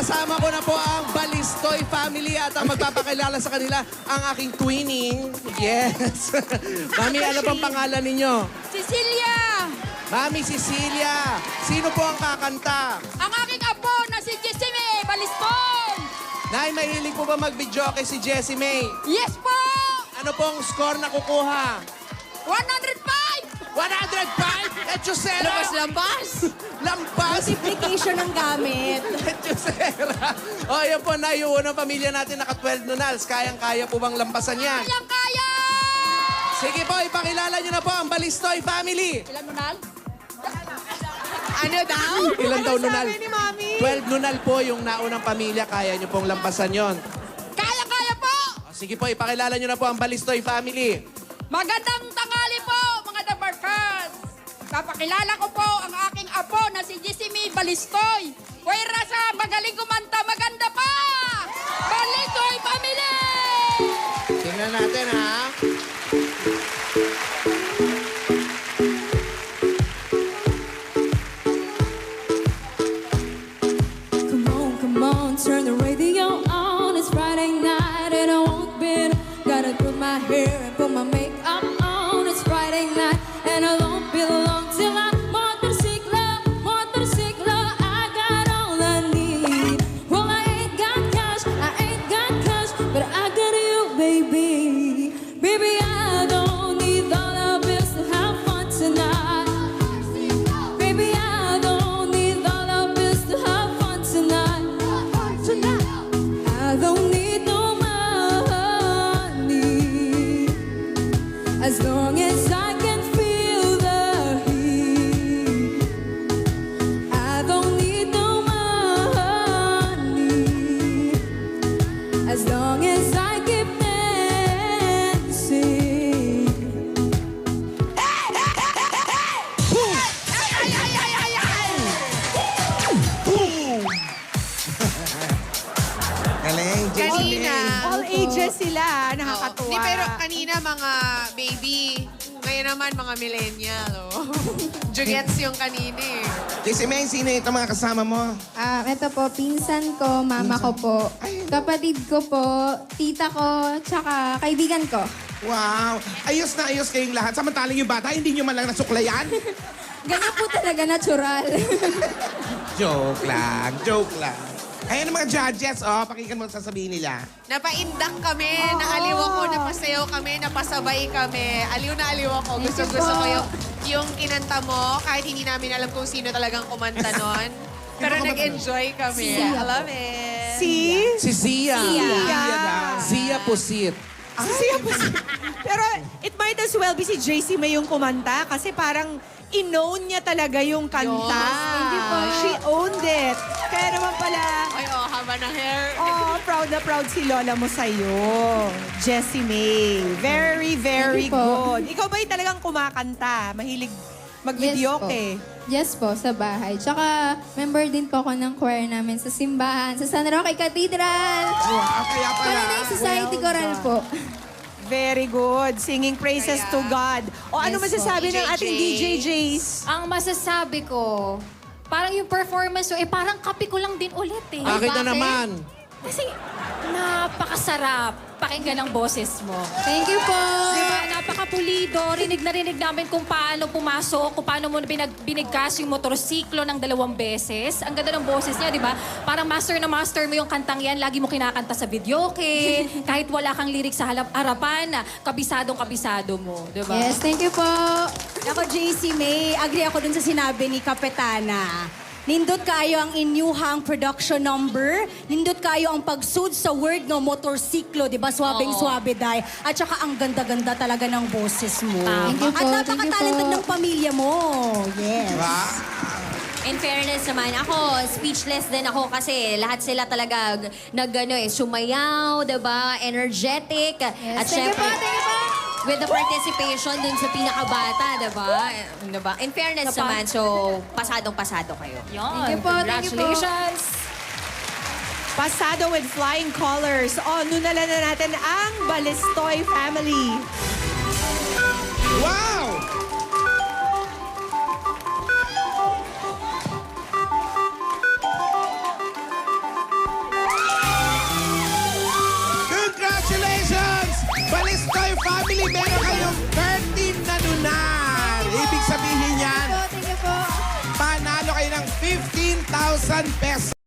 kasama ko na po ang Balistoy family at ang magpapakilala sa kanila ang aking twinning. Yes. Mami, ano pang pangalan ninyo? Cecilia! Mami Cecilia, sino po ang kakanta? Ang aking apo na si Jessime Baliston! Nay, mahilig po ba mag-videoke si Jessie May? Yes po! Ano pong score na kukuha? 105! 105? Etchusera! Labas! Lampas! Multiplication ng gamit. Etchusera! O, yan po na yung unang pamilya natin naka-12 nunals. Kayang-kaya po bang lampasan yan? Kayang-kaya! Sige po, ipakilala nyo na po ang Balistoy family. Ilan mo nal? Ano daw? Ilan daw nunal? Sabi ni Mami? 12 nunal po yung naunang pamilya. Kaya nyo pong lampasan yon. Kayang-kaya po! Sige po, ipakilala nyo na po ang Balistoy family. Magandang tanghali po, mga Dabarkas! Papakilala ko po ang aking apo na si Jessime Balistoy. Pwera sa magaling kumanta, maganda pa! Balistoy family! Tingnan natin, ha? Come on, turn the radio on. It's Friday night and I won't be. Gotta put my hair and put my makeup on. It's Friday night and I won't be long till I motorcycle. I got all I need. Well, I ain't got cash, but I got you, baby. Baby, I don't need dollar bills to have fun tonight. Baby, I don't need dollar bills to have fun tonight. I don't need no money as long as I can feel the heat. I don't need no money as long as I keep dancing. Galing, Kanina. All ages sila. Nakakatuwa. Di, pero kanina mga baby. Ngayon naman mga millennial. Oh. Jugets yung kanina eh. Jessie May, sino ito mga kasama mo? Ito po, pinsan ko, mama ko po, kapatid ko po, tita ko, tsaka kaibigan ko. Wow! Ayos na ayos kayong lahat. Samantalang yung bata, hindi nyo man lang nasuklayan. Ganyan po talaga, natural. Joke lang, joke lang. Ayan ang mga judges, oh. Pakinggan mo ang sasabihin nila. Napaindak kami, naaliw ako, napasayaw kami, napasabay kami. Aliw na aliw ako. Gusto ko yung kinanta mo, kahit hindi namin alam kung sino talagang kumanta nun. Pero nag-enjoy kami. I love it. Si Zia. daw. Zia Pusit. Pero it might as well be si JC May yung kumanta kasi parang in-own niya talaga yung kanta. Thank you po. She owned it. Kaya naman pala, Ay, oh, haba ng hair. oh, proud na proud si Lola mo sa'yo. Jessie May. Very, very Thank you po. good. Ikaw ba'y talagang kumakanta? Mahilig mag-videoke? Yes po, sa bahay. Tsaka, member din po ako ng choir namin sa simbahan, sa San Roque Cathedral. Wow, kaya pala. Pananay Society Choral po. Very good. Singing praises Kaya- to God. O ano Yes masasabi po. ng ating DJ DJ Jace? Ang masasabi ko, parang yung performance ko, parang kape ko lang din ulit eh. Bakit na naman? Kasi napakasarap pakinggan ang boses mo. Thank you po. Diba? Napakapulido. Rinig na rinig namin kung paano pumasok, kung paano mo binigkas yung motorsiklo ng 2 beses. Ang ganda ng boses niya, di ba? Parang master na master mo yung kantang yan. Lagi mo kinakanta sa videoke. Kahit wala kang lyrics sa harapan, kabisadong-kabisado mo. Di ba? Yes, thank you po. Ako, JC May, agree ako dun sa sinabi ni Kapetana. Nindot kayo ang inyuhang production number. Nindot kayo ang pagsud sa word ng motorsiklo, di ba? Swabing-swabe day. At saka ang ganda-ganda talaga ng boses mo. Thank you po, At thank you napaka-talented po. ng pamilya mo. Yes. In fairness naman, ako, speechless din ako kasi lahat sila talaga sumayaw, diba? Energetic. At thank you po, thank you po. with the participation dun sa pinakabata, diba? In fairness naman, so pasadong-pasado kayo. Yun. Thank you po, thank you po. Congratulations. Pasado with flying colors. O, nunala na natin ang Balistoy family. Wow! family, meron kayong 13 na lunar. Ibig sabihin yan, Thank you po. panalo kayo ng 15,000 pesos.